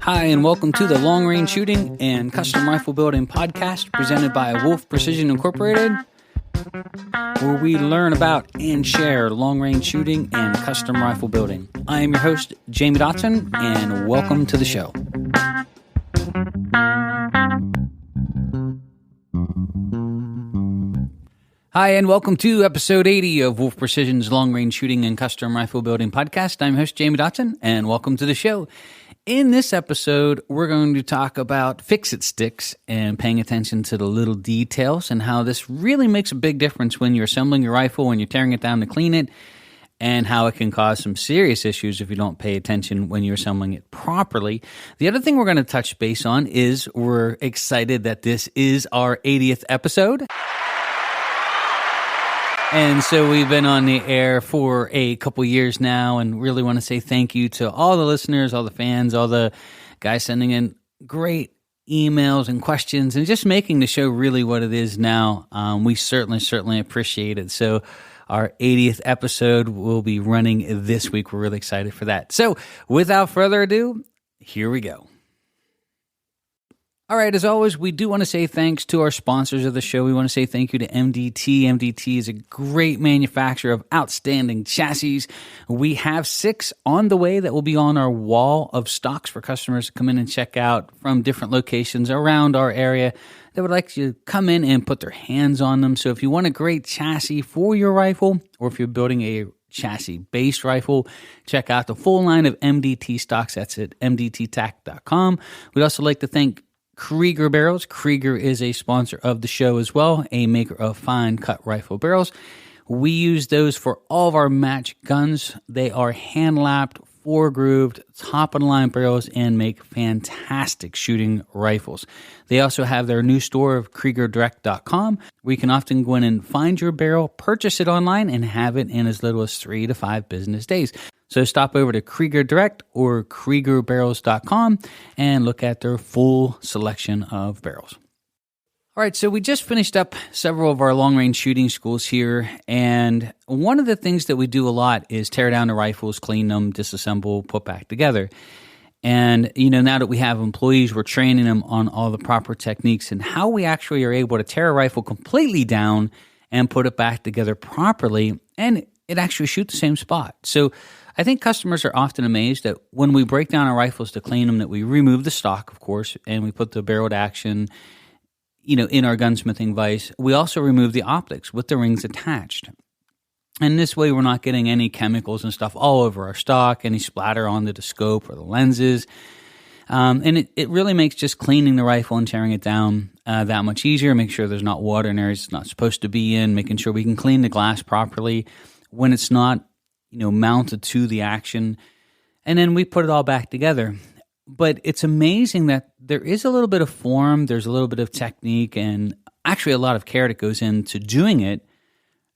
Hi, and welcome to the Long Range Shooting and Custom Rifle Building podcast presented by Wolf Precision Incorporated, where we learn about and share long range shooting and custom rifle building. I am your host, Jamie Dotson, and welcome to the show. Hi, and welcome to episode 80 of Wolf Precision's Long Range Shooting and Custom Rifle Building podcast. I'm your host, Jamie Dotson, and welcome to the show. In this episode, we're going to talk about fix-it sticks and paying attention to the little details and how this really makes a big difference when you're assembling your rifle, when you're tearing it down to clean it, and how it can cause some serious issues if you don't pay attention when you're assembling it properly. The other thing we're going to touch base on is we're excited that this is our 80th episode. And so we've been on the air for a couple years now and really want to say thank you to all the listeners, all the fans, all the guys sending in great emails and questions and just making the show really what it is now. We certainly appreciate it. So our 80th episode will be running this week. We're really excited for that. So without further ado, here we go. All right, as always, we do want to say thanks to our sponsors of the show. We want to say thank you to MDT. MDT is a great manufacturer of outstanding chassis. We have 6 on the way that will be on our wall of stocks for customers to come in and check out from different locations around our area that would like to come in and put their hands on them. So if you want a great chassis for your rifle, or if you're building a chassis-based rifle, check out the full line of MDT stocks. That's at mdttac.com. We'd also like to thank Krieger Barrels. Krieger is a sponsor of the show as well, a maker of fine cut rifle barrels. We use those for all of our match guns. They are hand-lapped, four-grooved, top-of-the-line barrels and make fantastic shooting rifles. They also have their new store of KriegerDirect.com, where you can often go in and find your barrel, purchase it online, and have it in as little as 3 to 5 business days. So stop over to Krieger Direct or KriegerBarrels.com and look at their full selection of barrels. All right, so we just finished up several of our long-range shooting schools here, and one of the things that we do a lot is tear down the rifles, clean them, disassemble, put back together. And, now that we have employees, we're training them on all the proper techniques and how we actually are able to tear a rifle completely down and put it back together properly, and it actually shoots the same spot. So I think customers are often amazed that when we break down our rifles to clean them, that we remove the stock, of course, and we put the barrel to action, in our gunsmithing vise. We also remove the optics with the rings attached. And this way we're not getting any chemicals and stuff all over our stock, any splatter onto the scope or the lenses. And it really makes just cleaning the rifle and tearing it down that much easier. Make sure there's not water in areas it's not supposed to be in, making sure we can clean the glass properly when it's not mounted to the action, and then we put it all back together. But it's amazing that there is a little bit of form, there's a little bit of technique, and actually a lot of care that goes into doing it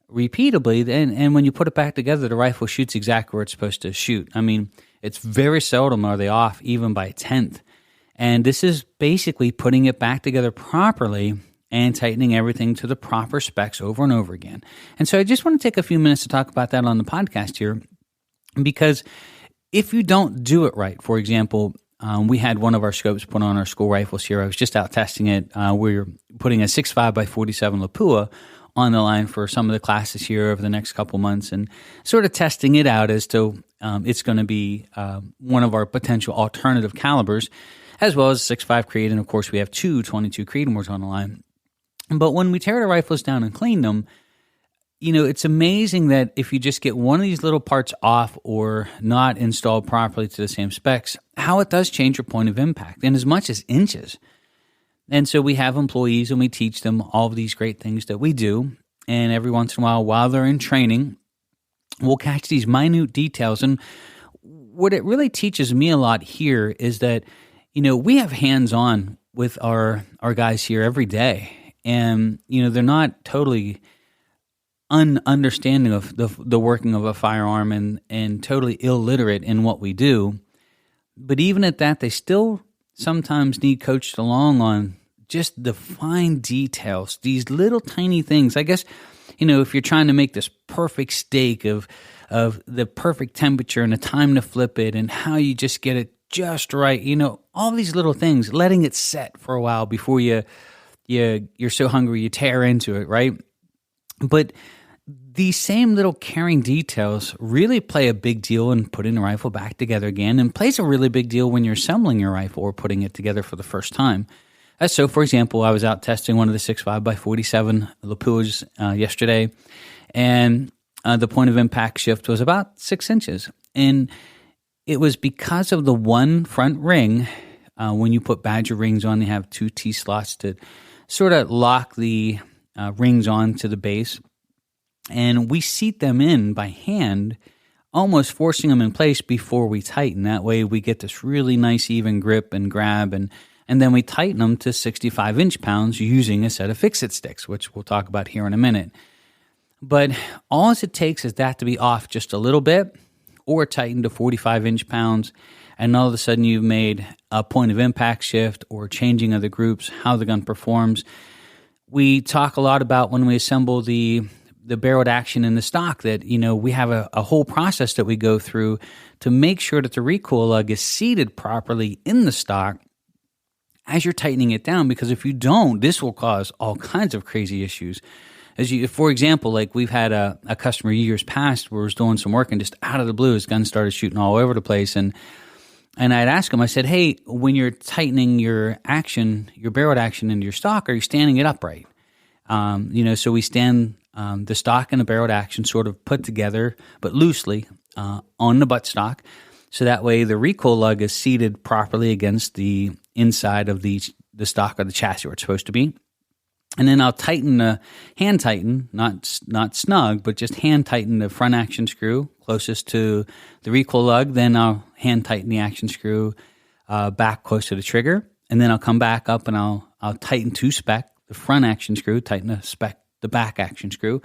repeatably. And when you put it back together, the rifle shoots exactly where it's supposed to shoot. I mean, it's very seldom are they off even by a tenth. And this is basically putting it back together properly and tightening everything to the proper specs over and over again. And so I just want to take a few minutes to talk about that on the podcast here, because if you don't do it right, for example, we had one of our scopes put on our school rifles here. I was just out testing it. We're putting a 6.5x47 Lapua on the line for some of the classes here over the next couple months and sort of testing it out as to it's going to be one of our potential alternative calibers, as well as 6.5 Creed. And of course, we have 2 22 Creedmoors on the line. But when we tear the rifles down and clean them, it's amazing that if you just get one of these little parts off or not installed properly to the same specs, how it does change your point of impact, and as much as inches. And so we have employees and we teach them all of these great things that we do. And every once in a while they're in training, we'll catch these minute details. And what it really teaches me a lot here is that, we have hands-on with our guys here every day. And, they're not totally understanding of the working of a firearm and totally illiterate in what we do. But even at that, they still sometimes need coached along on just the fine details, these little tiny things. I guess, if you're trying to make this perfect steak of the perfect temperature and the time to flip it and how you just get it just right. All these little things, letting it set for a while before you're so hungry you tear into it, right? But these same little caring details really play a big deal in putting the rifle back together again, and plays a really big deal when you're assembling your rifle or putting it together for the first time. So, for example, I was out testing one of the 6.5x47 Lapus yesterday, and the point of impact shift was about 6 inches. And it was because of the one front ring. When you put Badger rings on, they have 2 T-slots to sort of lock the rings onto the base. And we seat them in by hand, almost forcing them in place before we tighten. That way we get this really nice even grip and grab, and then we tighten them to 65 inch-pounds using a set of fix-it sticks, which we'll talk about here in a minute. But all it takes is that to be off just a little bit or tightened to 45 inch-pounds, and all of a sudden you've made a point of impact shift or changing of the groups, how the gun performs. We talk a lot about when we assemble the barreled action in the stock that, we have a whole process that we go through to make sure that the recoil lug is seated properly in the stock as you're tightening it down, because if you don't, this will cause all kinds of crazy issues. For example, like we've had a customer years past where was doing some work and just out of the blue, his gun started shooting all over the place. And I'd ask him, I said, hey, when you're tightening your action, your barreled action into your stock, are you standing it upright? So we stand the stock and the barreled action sort of put together, but loosely on the buttstock. So that way the recoil lug is seated properly against the inside of the stock or the chassis where it's supposed to be. And then I'll hand tighten, not snug, but just hand tighten the front action screw closest to the recoil lug. Then I'll hand tighten the action screw back close to the trigger. And then I'll come back up and I'll tighten to spec the front action screw, tighten the back action screw.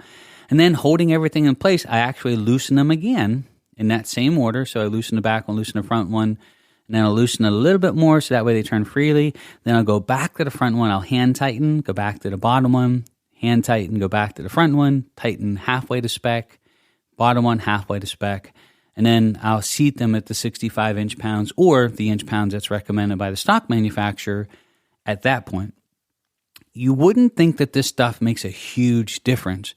And then holding everything in place, I actually loosen them again in that same order. So I loosen the back one, loosen the front one, and then I'll loosen it a little bit more so that way they turn freely. Then I'll go back to the front one, I'll hand tighten, go back to the bottom one, hand tighten, go back to the front one, tighten halfway to spec, bottom one halfway to spec, and then I'll seat them at the 65 inch-pounds or the inch-pounds that's recommended by the stock manufacturer at that point. You wouldn't think that this stuff makes a huge difference,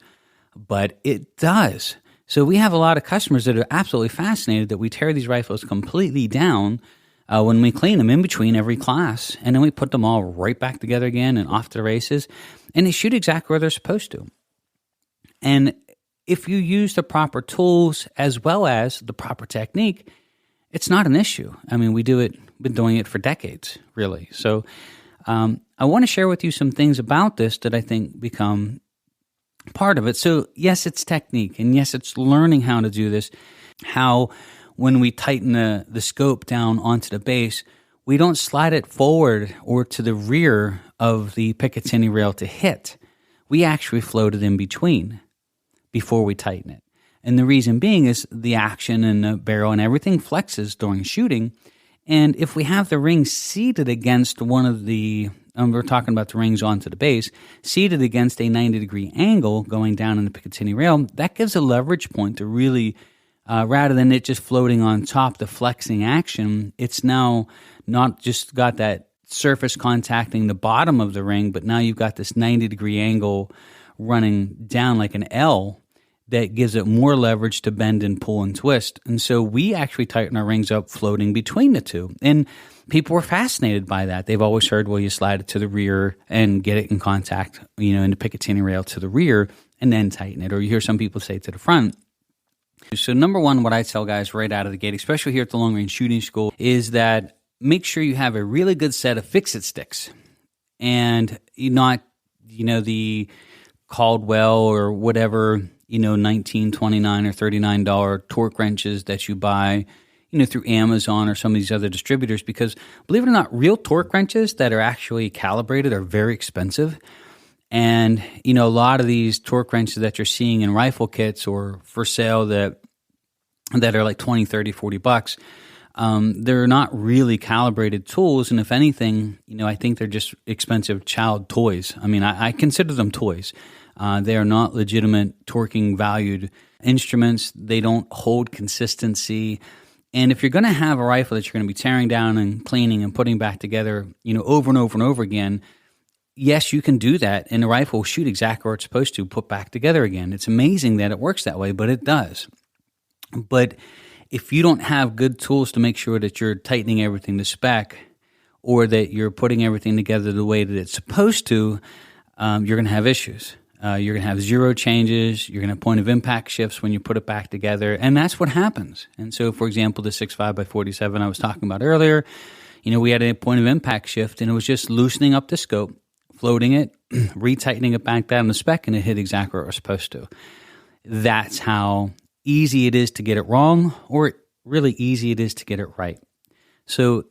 but it does. So we have a lot of customers that are absolutely fascinated that we tear these rifles completely down when we clean them in between every class, and then we put them all right back together again and off to the races, and they shoot exactly where they're supposed to. And if you use the proper tools as well as the proper technique, it's not an issue. I mean, been doing it for decades, really. So I want to share with you some things about this that I think become part of it. So yes, it's technique, and yes, it's learning how to do this, how when we tighten the scope down onto the base, we don't slide it forward or to the rear of the Picatinny rail to hit. We actually float it in between before we tighten it. And the reason being is the action and the barrel and everything flexes during shooting. And if we have the ring seated against one of the, we're talking about the rings onto the base, seated against a 90-degree angle going down in the Picatinny rail, that gives a leverage point to really, rather than it just floating on top, the flexing action, it's now not just got that surface contacting the bottom of the ring, but now you've got this 90-degree angle running down like an L that gives it more leverage to bend and pull and twist. And so we actually tighten our rings up floating between the two. And people were fascinated by that. They've always heard, well, you slide it to the rear and get it in contact, in the Picatinny rail to the rear and then tighten it. Or you hear some people say to the front. So number one, what I tell guys right out of the gate, especially here at the Long Range Shooting School, is that make sure you have a really good set of fix-it sticks and not, the Caldwell or whatever, $19, $29, or $39 torque wrenches that you buy, through Amazon or some of these other distributors, because believe it or not, real torque wrenches that are actually calibrated are very expensive. And, a lot of these torque wrenches that you're seeing in rifle kits or for sale that are like 20, 30, 40 bucks, they're not really calibrated tools. And if anything, I think they're just expensive child toys. I mean, I consider them toys. They are not legitimate torquing valued instruments. They don't hold consistency. And if you're going to have a rifle that you're going to be tearing down and cleaning and putting back together, over and over and over again, yes, you can do that, and the rifle will shoot exactly where it's supposed to, put back together again. It's amazing that it works that way, but it does. But if you don't have good tools to make sure that you're tightening everything to spec, or that you're putting everything together the way that it's supposed to, you're going to have issues. You're going to have zero changes. You're going to have point of impact shifts when you put it back together, and that's what happens. And so, for example, the 6.5x47 I was talking about earlier, we had a point of impact shift, and it was just loosening up the scope, floating it, retightening it back down the spec, and it hit exactly where it was supposed to. That's how easy it is to get it wrong, or really easy it is to get it right. So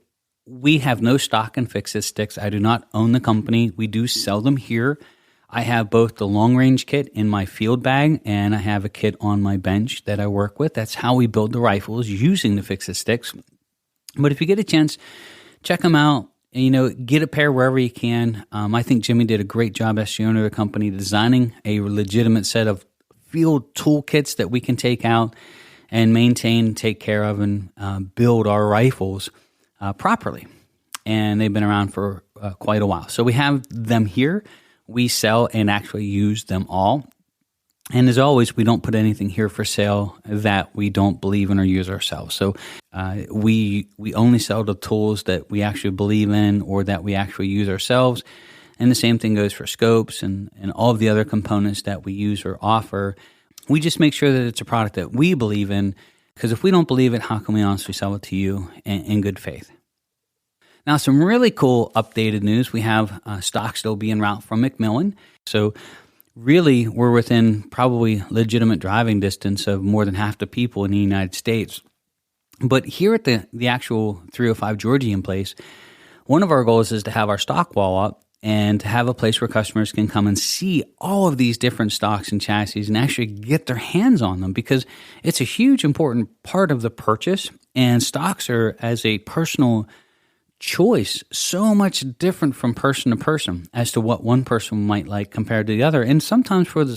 we have no stock in Fix-It sticks. I do not own the company. We do sell them here. I have both the long-range kit in my field bag, and I have a kit on my bench that I work with. That's how we build the rifles, using the Fix-It sticks. But if you get a chance, check them out. Get a pair wherever you can. I think Jimmy did a great job as the owner of the company, designing a legitimate set of field toolkits that we can take out and maintain, take care of, and build our rifles properly. And they've been around for quite a while. So we have them here. We sell and actually use them all. And as always, we don't put anything here for sale that we don't believe in or use ourselves. So we only sell the tools that we actually believe in or that we actually use ourselves. And the same thing goes for scopes and all of the other components that we use or offer. We just make sure that it's a product that we believe in, because if we don't believe it, how can we honestly sell it to you in good faith? Now, some really cool updated news. We have stock still being route from McMillan. So really, we're within probably legitimate driving distance of more than half the people in the United States. But here at the actual 305 Georgian place, one of our goals is to have our stock wall up and to have a place where customers can come and see all of these different stocks and chassis and actually get their hands on them, because it's a huge, important part of the purchase. And stocks are, as a personal choice, so much different from person to person as to what one person might like compared to the other. And sometimes for the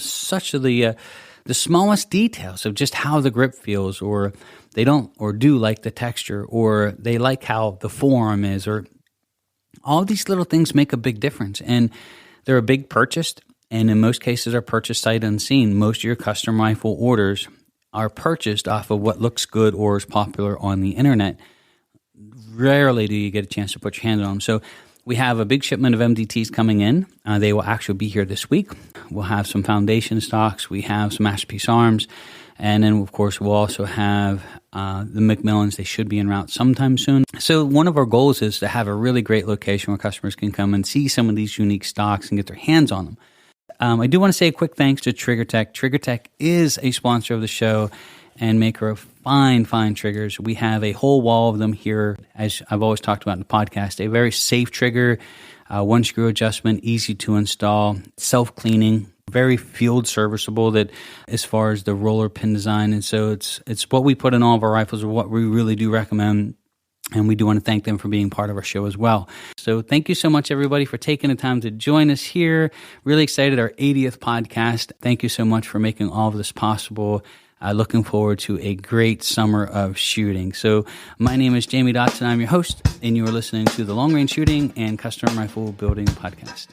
smallest details of just how the grip feels, or they don't or do like the texture, or they like how the forearm is, or all these little things make a big difference. And they're a big purchase, and in most cases are purchased sight unseen. Most of your custom rifle orders are purchased off of what looks good or is popular on the internet. Rarely do you get a chance to put your hands on them. So we have a big shipment of MDTs coming in. They will actually be here this week. We'll have some foundation stocks. We have some Masterpiece arms. And then, of course, we'll also have the McMillans. They should be en route sometime soon. So one of our goals is to have a really great location where customers can come and see some of these unique stocks and get their hands on them. I do want to say a quick thanks to TriggerTech. TriggerTech is a sponsor of the show and maker of fine triggers. We have a whole wall of them here, as I've always talked about in the podcast. A very safe trigger, one screw adjustment, easy to install, self-cleaning, very field serviceable that as far as the roller pin design. And so it's what we put in all of our rifles, or what we really do recommend. And we do want to thank them for being part of our show as well. So thank you so much, everybody, for taking the time to join us here. Really excited, our 80th podcast. Thank you so much for making all of this possible. Looking forward to a great summer of shooting. So my name is Jamie Dotson. I'm your host, and you are listening to the Long Range Shooting and Custom Rifle Building Podcast.